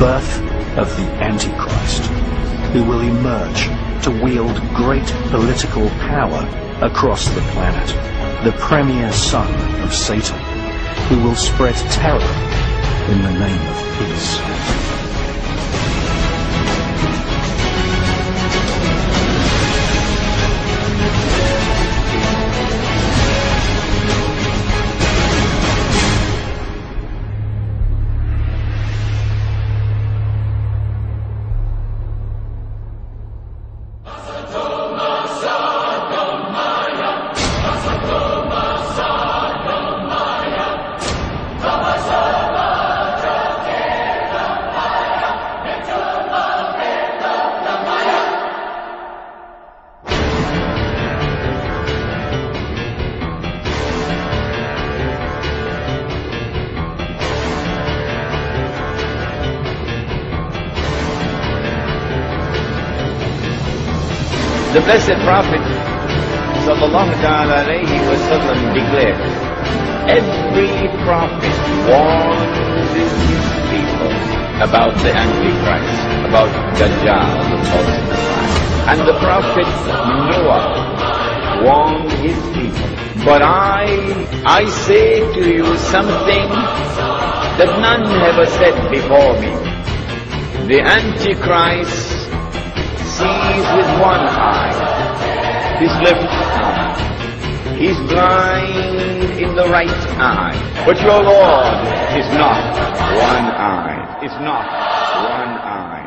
birth of the Antichrist, who will emerge to wield great political power across the planet, the premier son of Satan, who will spread terror in the name of peace. The Blessed Prophet ﷺ declared, every prophet warns his people about the Antichrist, about Dajjal, the false Messiah. And the Prophet Noah warned his people. But I say to you something that none ever said before me. The Antichrist sees with one eye, his left eye. He's blind in the right eye. But your Lord is not one eye. Is not one eye.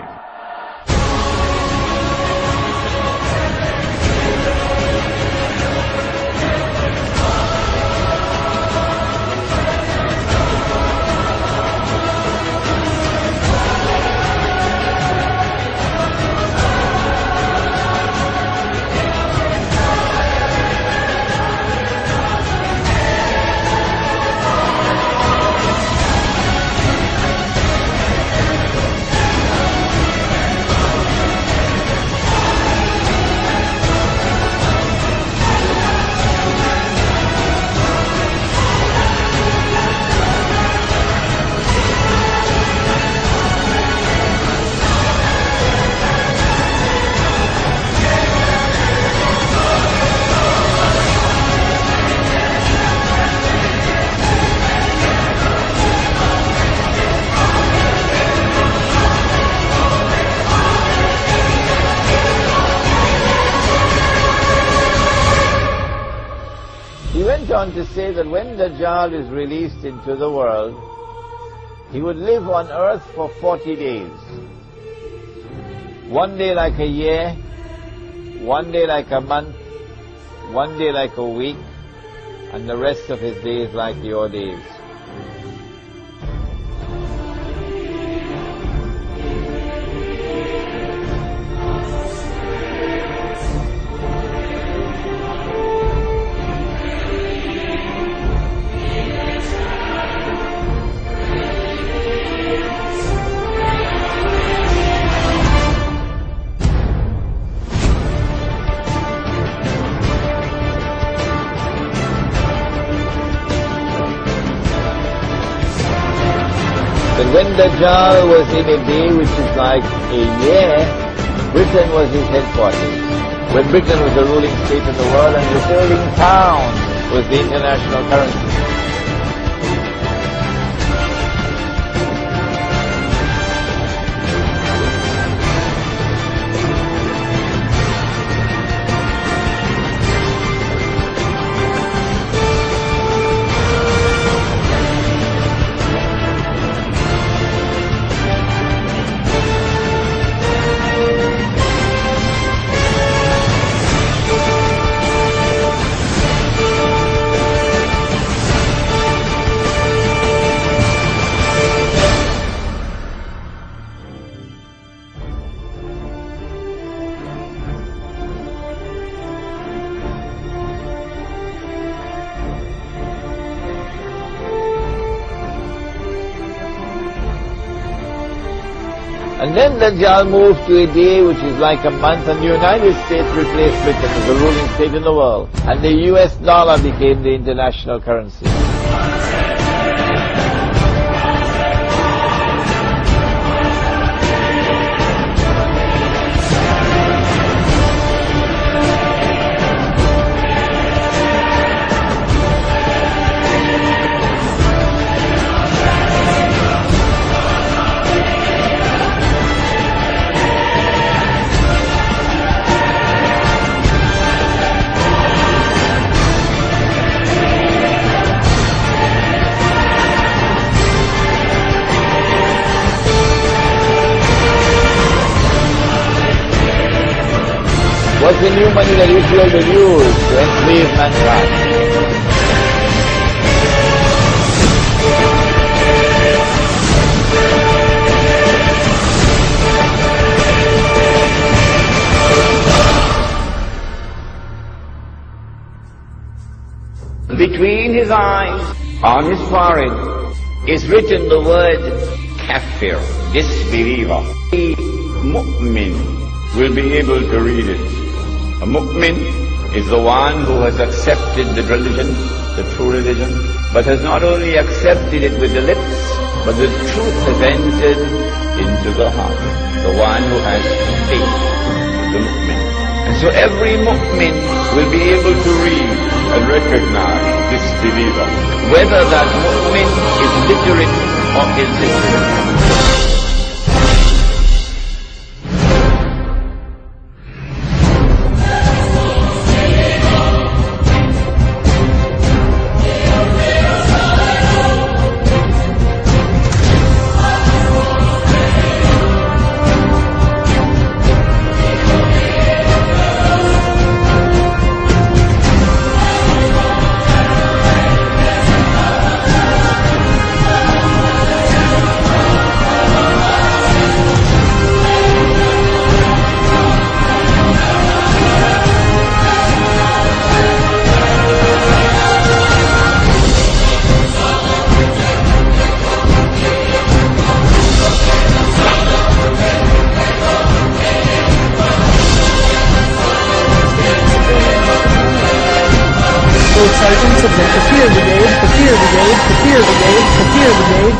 He went on to say that when Dajjal is released into the world, he would live on earth for 40 days. One day like a year, one day like a month, one day like a week, and the rest of his days like your days. But when Dajjal was in a day which is like a year, Britain was his headquarters. When Britain was the ruling state in the world and the sterling pound was the international currency. And then Dajjal moved to a day which is like a month, and the United States replaced Britain as the ruling state in the world. And the US dollar became the international currency. What's the new money that Israel will use to enslave mankind? Between his eyes, on his forehead, is written the word kafir, disbeliever. A mu'min will be able to read it. A mu'min is the one who has accepted the religion, the true religion, but has not only accepted it with the lips, but the truth has entered into the heart. The one who has faith, the mu'min. And so every mu'min will be able to read and recognize this believer, whether that mu'min is literate or illiterate. Sergeants of the Kafir Brigade, Kafir Brigade, Kafir Brigade, Kafir Brigade.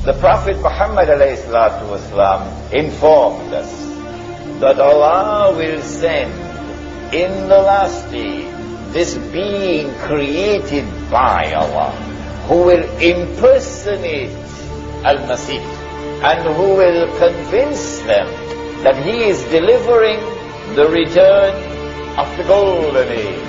The Prophet Muhammad ﷺ informed us that Allah will send in the last day this being created by Allah who will impersonate Al-Masih and who will convince them that he is delivering the return of the golden age.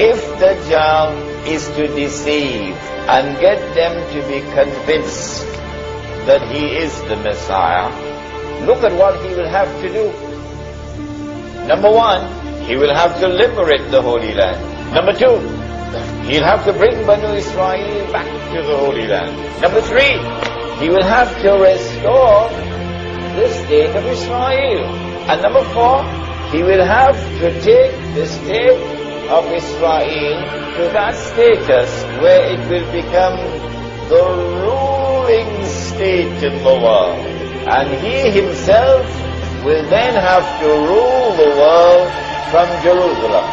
If Dajjal is to deceive and get them to be convinced that he is the Messiah, look at what he will have to do. Number one, he will have to liberate the Holy Land. Number two, he'll have to bring Banu Israel back to the Holy Land. Number three, he will have to restore the state of Israel. And number four, he will have to take the state of Israel to that status where it will become the ruling state in the world. And he himself will then have to rule the world from Jerusalem.